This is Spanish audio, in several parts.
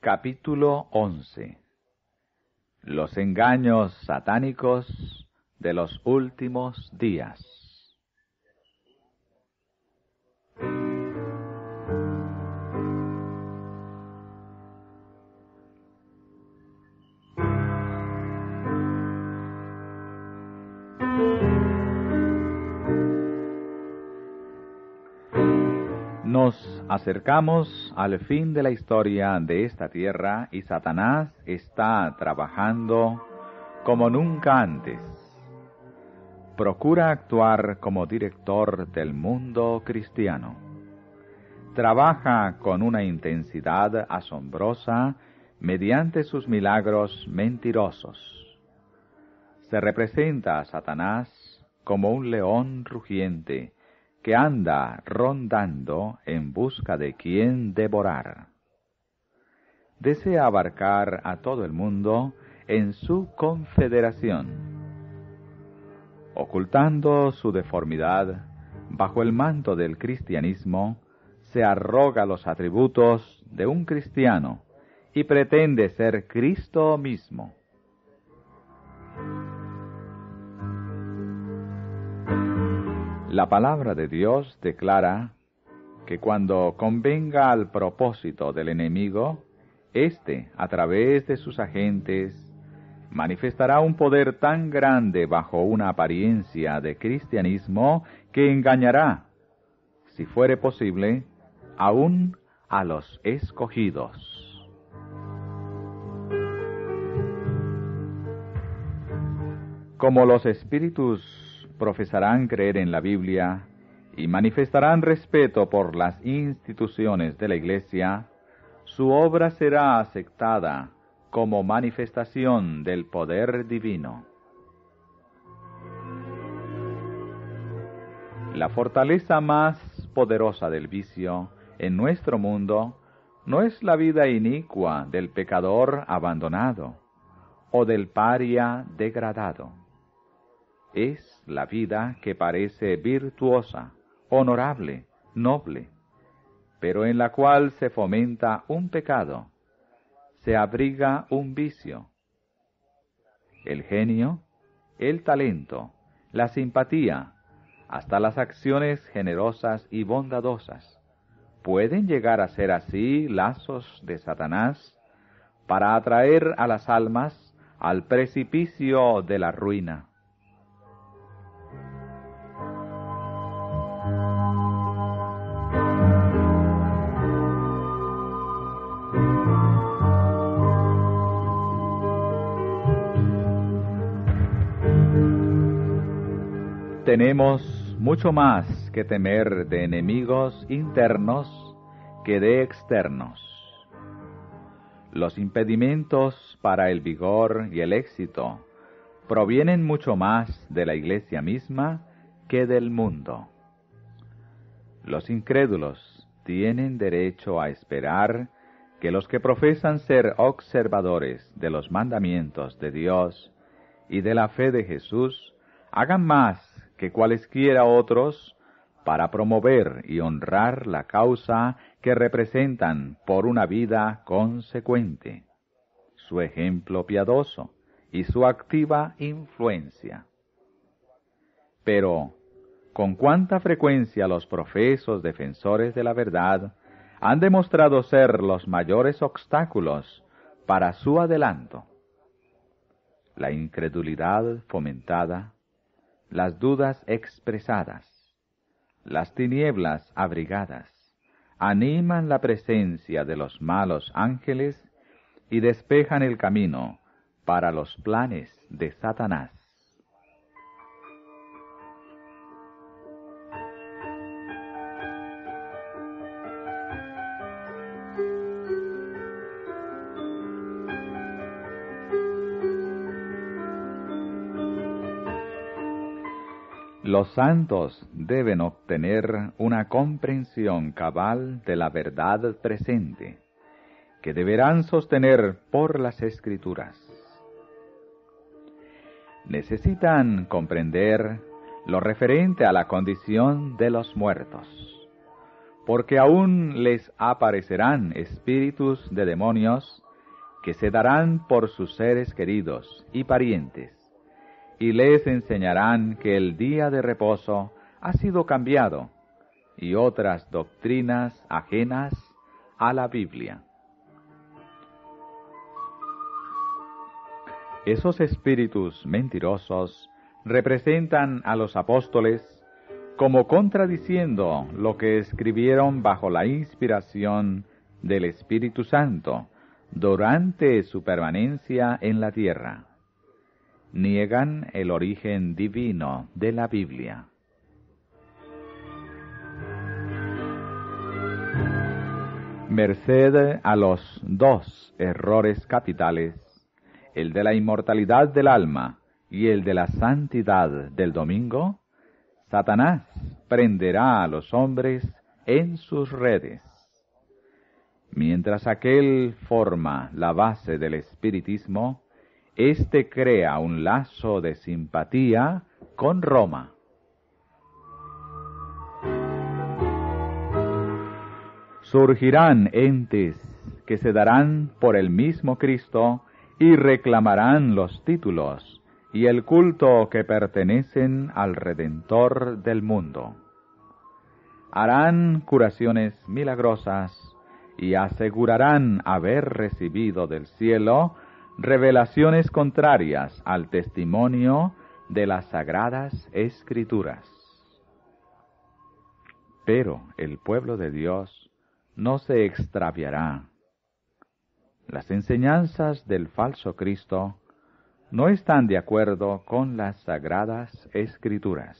Capítulo 11. Los engaños satánicos de los últimos días. Nos acercamos al fin de la historia de esta tierra y Satanás está trabajando como nunca antes. Procura actuar como director del mundo cristiano. Trabaja con una intensidad asombrosa mediante sus milagros mentirosos. Se representa a Satanás como un león rugiente que anda rondando en busca de quien devorar. Desea abarcar a todo el mundo en su confederación. Ocultando su deformidad bajo el manto del cristianismo, se arroga los atributos de un cristiano y pretende ser Cristo mismo. La palabra de Dios declara que cuando convenga al propósito del enemigo, éste, a través de sus agentes, manifestará un poder tan grande bajo una apariencia de cristianismo que engañará, si fuere posible, aún a los escogidos. Como los espíritus profesarán creer en la Biblia y manifestarán respeto por las instituciones de la Iglesia, su obra será aceptada como manifestación del poder divino. La fortaleza más poderosa del vicio en nuestro mundo no es la vida inicua del pecador abandonado o del paria degradado. Es la vida que parece virtuosa, honorable, noble, pero en la cual se fomenta un pecado, se abriga un vicio. El genio, el talento, la simpatía, hasta las acciones generosas y bondadosas, pueden llegar a ser así lazos de Satanás para atraer a las almas al precipicio de la ruina. Tenemos mucho más que temer de enemigos internos que de externos. Los impedimentos para el vigor y el éxito provienen mucho más de la Iglesia misma que del mundo. Los incrédulos tienen derecho a esperar que los que profesan ser observadores de los mandamientos de Dios y de la fe de Jesús hagan más que cualesquiera otros para promover y honrar la causa que representan por una vida consecuente, su ejemplo piadoso y su activa influencia. Pero, con cuánta frecuencia los profesos defensores de la verdad han demostrado ser los mayores obstáculos para su adelanto. La incredulidad fomentada, las dudas expresadas, las tinieblas abrigadas, animan la presencia de los malos ángeles y despejan el camino para los planes de Satanás. Los santos deben obtener una comprensión cabal de la verdad presente, que deberán sostener por las Escrituras. Necesitan comprender lo referente a la condición de los muertos, porque aún les aparecerán espíritus de demonios que se darán por sus seres queridos y parientes, y les enseñarán que el día de reposo ha sido cambiado, y otras doctrinas ajenas a la Biblia. Esos espíritus mentirosos representan a los apóstoles como contradiciendo lo que escribieron bajo la inspiración del Espíritu Santo durante su permanencia en la tierra. Niegan el origen divino de la Biblia. Merced a los dos errores capitales, el de la inmortalidad del alma y el de la santidad del domingo, Satanás prenderá a los hombres en sus redes. Mientras aquel forma la base del espiritismo, éste crea un lazo de simpatía con Roma. Surgirán entes que se darán por el mismo Cristo y reclamarán los títulos y el culto que pertenecen al Redentor del mundo. Harán curaciones milagrosas y asegurarán haber recibido del cielo revelaciones contrarias al testimonio de las Sagradas Escrituras. Pero el pueblo de Dios no se extraviará. Las enseñanzas del falso Cristo no están de acuerdo con las Sagradas Escrituras.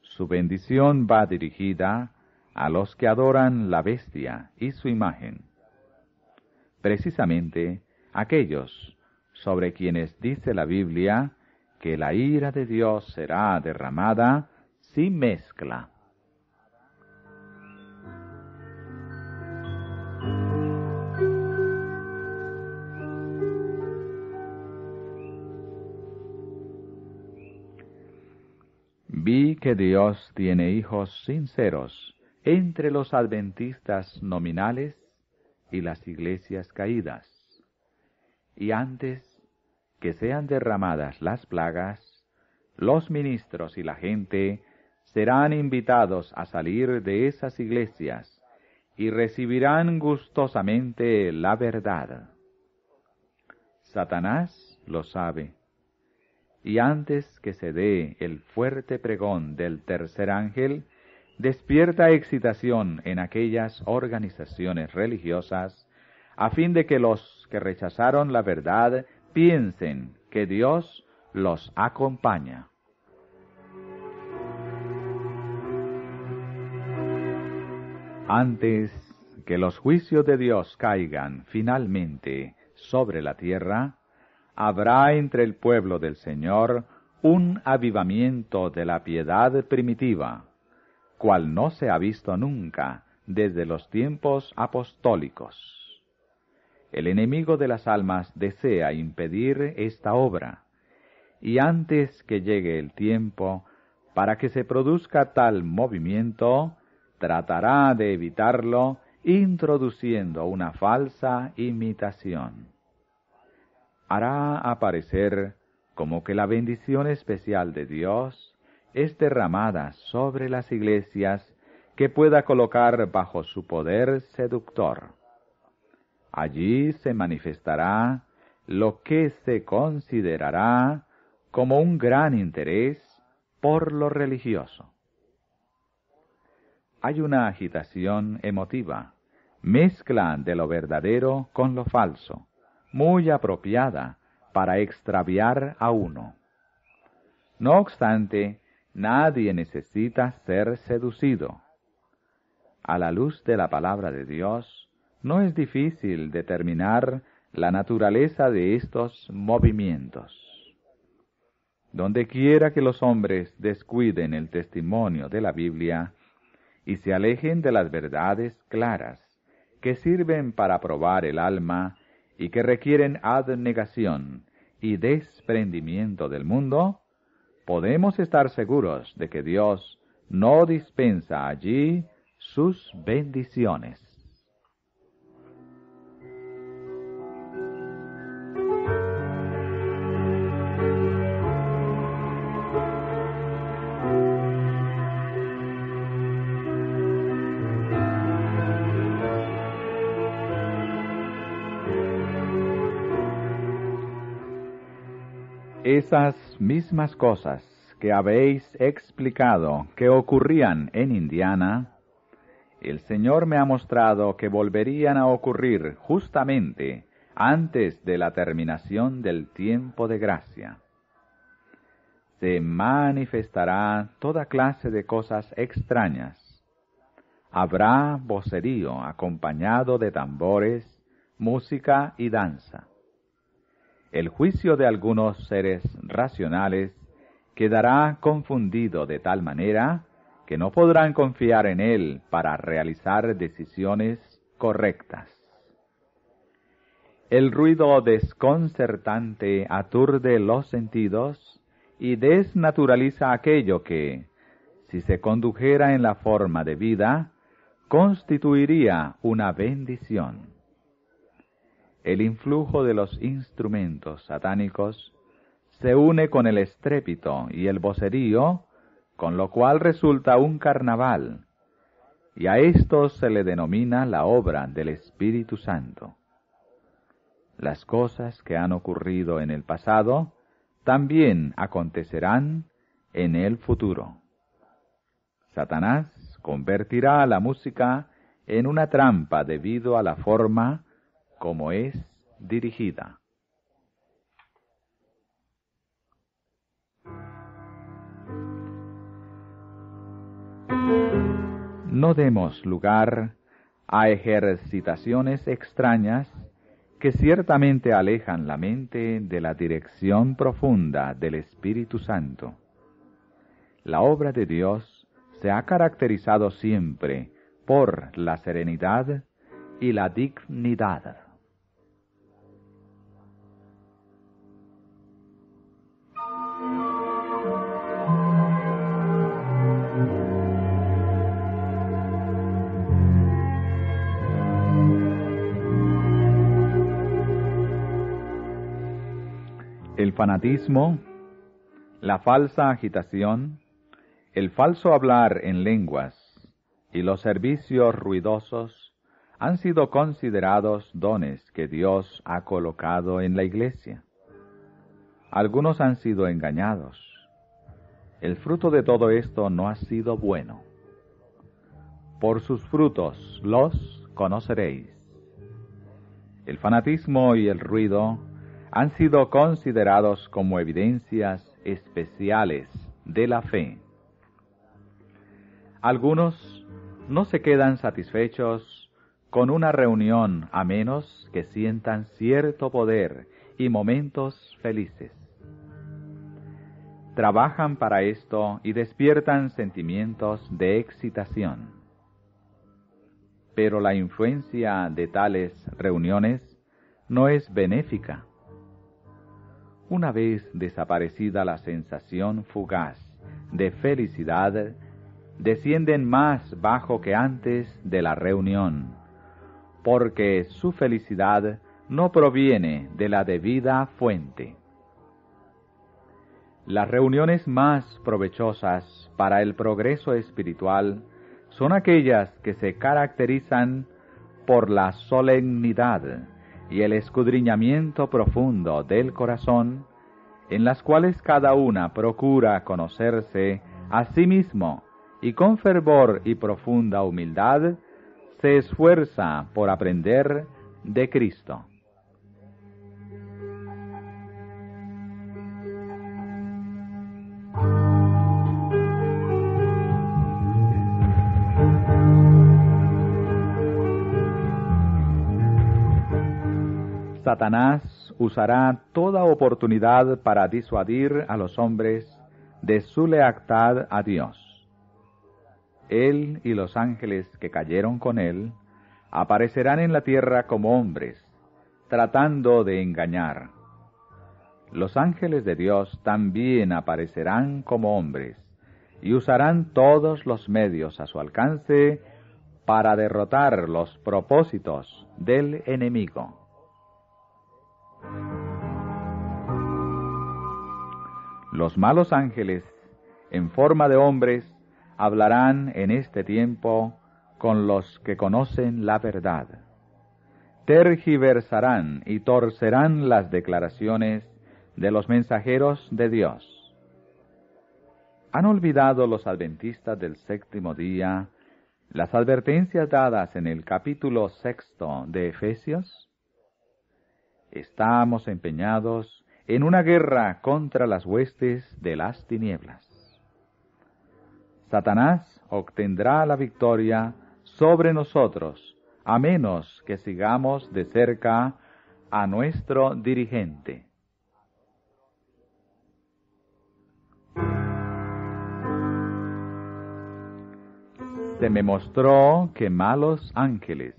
Su bendición va dirigida a los que adoran la bestia y su imagen, precisamente aquellos sobre quienes dice la Biblia que la ira de Dios será derramada sin mezcla. Vi que Dios tiene hijos sinceros entre los adventistas nominales y las iglesias caídas. Y antes que sean derramadas las plagas, los ministros y la gente serán invitados a salir de esas iglesias y recibirán gustosamente la verdad. Satanás lo sabe, y antes que se dé el fuerte pregón del tercer ángel, despierta excitación en aquellas organizaciones religiosas, a fin de que los que rechazaron la verdad piensen que Dios los acompaña. Antes que los juicios de Dios caigan finalmente sobre la tierra, habrá entre el pueblo del Señor un avivamiento de la piedad primitiva, cual no se ha visto nunca desde los tiempos apostólicos. El enemigo de las almas desea impedir esta obra, y antes que llegue el tiempo para que se produzca tal movimiento, tratará de evitarlo introduciendo una falsa imitación. Hará aparecer como que la bendición especial de Dios es derramada sobre las iglesias que pueda colocar bajo su poder seductor. Allí se manifestará lo que se considerará como un gran interés por lo religioso. Hay una agitación emotiva, mezcla de lo verdadero con lo falso, muy apropiada para extraviar a uno. No obstante, nadie necesita ser seducido. A la luz de la palabra de Dios, no es difícil determinar la naturaleza de estos movimientos. Donde quiera que los hombres descuiden el testimonio de la Biblia y se alejen de las verdades claras que sirven para probar el alma y que requieren abnegación y desprendimiento del mundo, podemos estar seguros de que Dios no dispensa allí sus bendiciones. Esas mismas cosas que habéis explicado que ocurrían en Indiana, el Señor me ha mostrado que volverían a ocurrir justamente antes de la terminación del tiempo de gracia. Se manifestará toda clase de cosas extrañas. Habrá vocerío acompañado de tambores, música y danza. El juicio de algunos seres racionales quedará confundido de tal manera que no podrán confiar en él para realizar decisiones correctas. El ruido desconcertante aturde los sentidos y desnaturaliza aquello que, si se condujera en la forma de vida, constituiría una bendición. El influjo de los instrumentos satánicos se une con el estrépito y el vocerío, con lo cual resulta un carnaval, y a esto se le denomina la obra del Espíritu Santo. Las cosas que han ocurrido en el pasado también acontecerán en el futuro. Satanás convertirá a la música en una trampa debido a la forma como es dirigida. No demos lugar a ejercitaciones extrañas que ciertamente alejan la mente de la dirección profunda del Espíritu Santo. La obra de Dios se ha caracterizado siempre por la serenidad y la dignidad. El fanatismo, la falsa agitación, el falso hablar en lenguas y los servicios ruidosos han sido considerados dones que Dios ha colocado en la Iglesia. Algunos han sido engañados. El fruto de todo esto no ha sido bueno. Por sus frutos los conoceréis. El fanatismo y el ruido han sido considerados como evidencias especiales de la fe. Algunos no se quedan satisfechos con una reunión a menos que sientan cierto poder y momentos felices. Trabajan para esto y despiertan sentimientos de excitación. Pero la influencia de tales reuniones no es benéfica. Una vez desaparecida la sensación fugaz de felicidad, descienden más bajo que antes de la reunión, porque su felicidad no proviene de la debida fuente. Las reuniones más provechosas para el progreso espiritual son aquellas que se caracterizan por la solemnidad y el escudriñamiento profundo del corazón, en las cuales cada una procura conocerse a sí mismo y con fervor y profunda humildad se esfuerza por aprender de Cristo. Satanás usará toda oportunidad para disuadir a los hombres de su lealtad a Dios. Él y los ángeles que cayeron con él aparecerán en la tierra como hombres, tratando de engañar. Los ángeles de Dios también aparecerán como hombres, y usarán todos los medios a su alcance para derrotar los propósitos del enemigo. Los malos ángeles, en forma de hombres, hablarán en este tiempo con los que conocen la verdad. Tergiversarán y torcerán las declaraciones de los mensajeros de Dios. ¿Han olvidado los adventistas del séptimo día las advertencias dadas en el capítulo 6 de Efesios? Estamos empeñados en una guerra contra las huestes de las tinieblas. Satanás obtendrá la victoria sobre nosotros, a menos que sigamos de cerca a nuestro dirigente. Se me mostró que malos ángeles,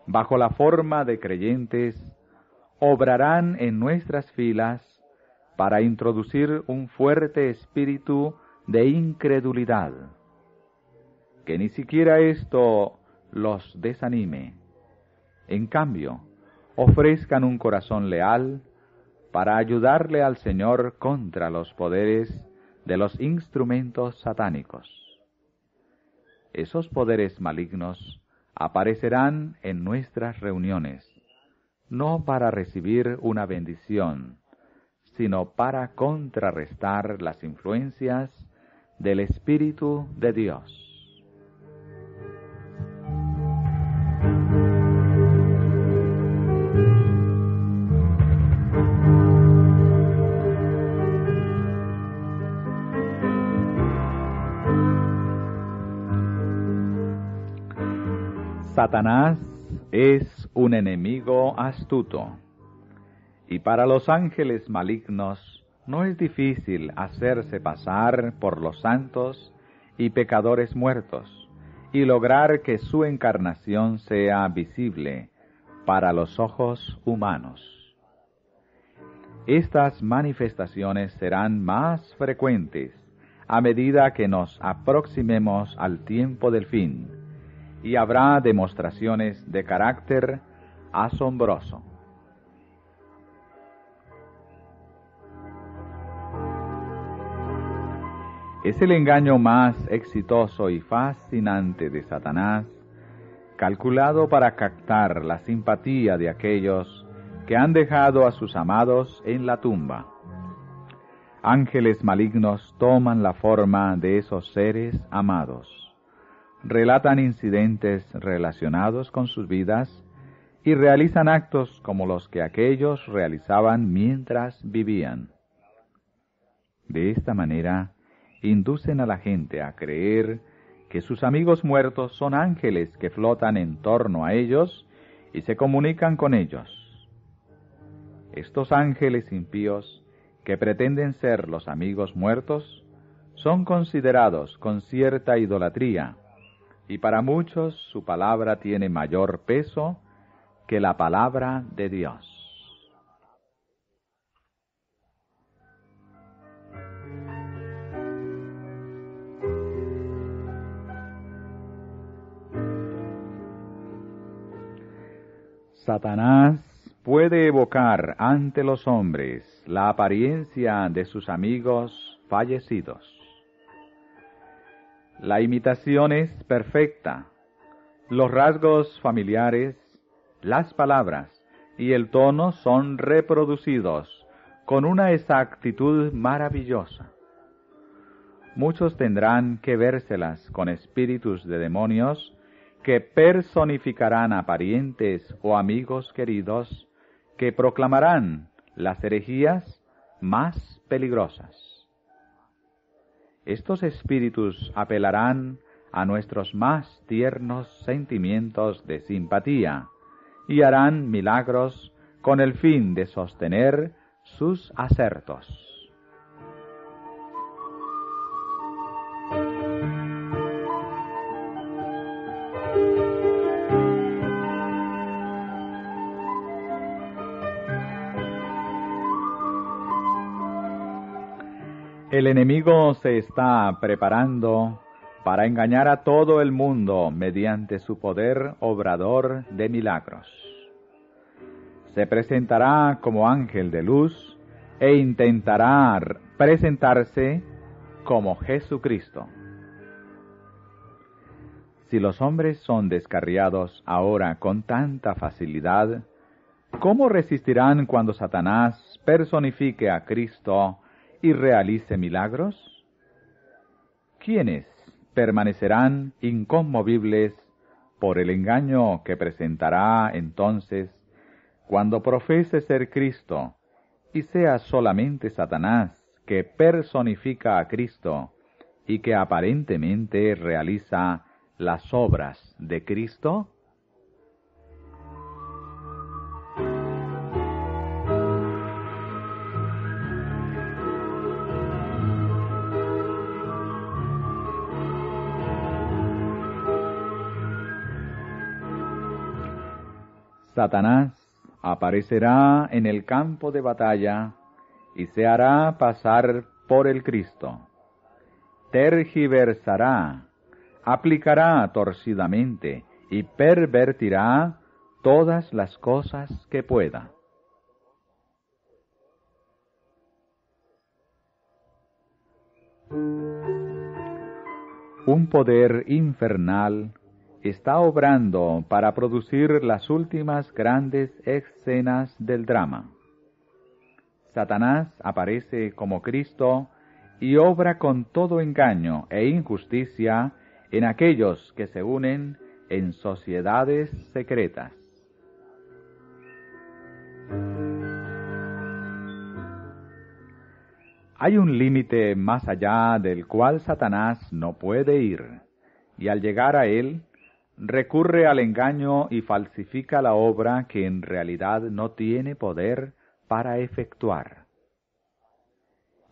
bajo la forma de creyentes, obrarán en nuestras filas para introducir un fuerte espíritu de incredulidad. Que ni siquiera esto los desanime. En cambio, ofrezcan un corazón leal para ayudarle al Señor contra los poderes de los instrumentos satánicos. Esos poderes malignos aparecerán en nuestras reuniones, no para recibir una bendición, sino para contrarrestar las influencias del Espíritu de Dios. Satanás es un enemigo astuto, y para los ángeles malignos no es difícil hacerse pasar por los santos y pecadores muertos, y lograr que su encarnación sea visible para los ojos humanos. Estas manifestaciones serán más frecuentes a medida que nos aproximemos al tiempo del fin, y habrá demostraciones de carácter asombroso. Es el engaño más exitoso y fascinante de Satanás, calculado para captar la simpatía de aquellos que han dejado a sus amados en la tumba. Ángeles malignos toman la forma de esos seres amados, relatan incidentes relacionados con sus vidas y realizan actos como los que aquellos realizaban mientras vivían. De esta manera, inducen a la gente a creer que sus amigos muertos son ángeles que flotan en torno a ellos y se comunican con ellos. Estos ángeles impíos, que pretenden ser los amigos muertos, son considerados con cierta idolatría, y para muchos su palabra tiene mayor peso que la palabra de Dios. Satanás puede evocar ante los hombres la apariencia de sus amigos fallecidos. La imitación es perfecta. Los rasgos familiares, las palabras y el tono son reproducidos con una exactitud maravillosa. Muchos tendrán que vérselas con espíritus de demonios que personificarán a parientes o amigos queridos, que proclamarán las herejías más peligrosas. Estos espíritus apelarán a nuestros más tiernos sentimientos de simpatía y harán milagros con el fin de sostener sus asertos. El enemigo se está preparando para engañar a todo el mundo mediante su poder obrador de milagros. Se presentará como ángel de luz e intentará presentarse como Jesucristo. Si los hombres son descarriados ahora con tanta facilidad, ¿cómo resistirán cuando Satanás personifique a Cristo y realice milagros? ¿Quiénes permanecerán inconmovibles por el engaño que presentará entonces cuando profese ser Cristo y sea solamente Satanás que personifica a Cristo y que aparentemente realiza las obras de Cristo? Satanás aparecerá en el campo de batalla y se hará pasar por el Cristo. Tergiversará, aplicará torcidamente y pervertirá todas las cosas que pueda. Un poder infernal está obrando para producir las últimas grandes escenas del drama. Satanás aparece como Cristo y obra con todo engaño e injusticia en aquellos que se unen en sociedades secretas. Hay un límite más allá del cual Satanás no puede ir, y al llegar a él, recurre al engaño y falsifica la obra que en realidad no tiene poder para efectuar.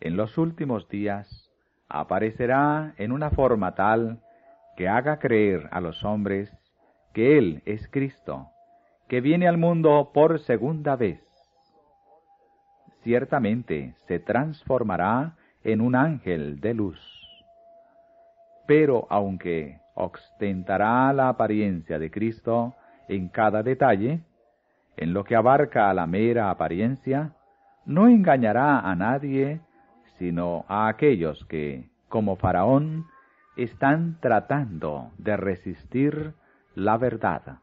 En los últimos días aparecerá en una forma tal que haga creer a los hombres que Él es Cristo, que viene al mundo por segunda vez. Ciertamente se transformará en un ángel de luz. Pero aunque ostentará la apariencia de Cristo en cada detalle, en lo que abarca a la mera apariencia, no engañará a nadie, sino a aquellos que, como Faraón, están tratando de resistir la verdad.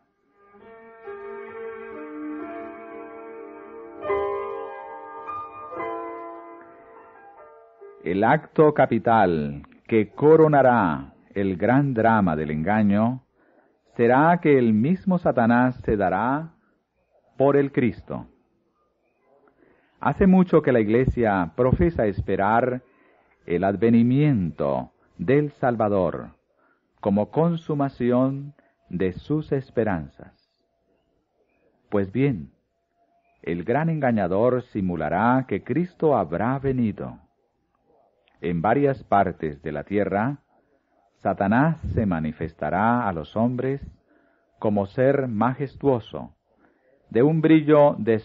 El acto capital que coronará el gran drama del engaño será que el mismo Satanás se dará por el Cristo. Hace mucho que la Iglesia profesa esperar el advenimiento del Salvador como consumación de sus esperanzas. Pues bien, el gran engañador simulará que Cristo habrá venido. En varias partes de la tierra, Satanás se manifestará a los hombres como ser majestuoso, de un brillo de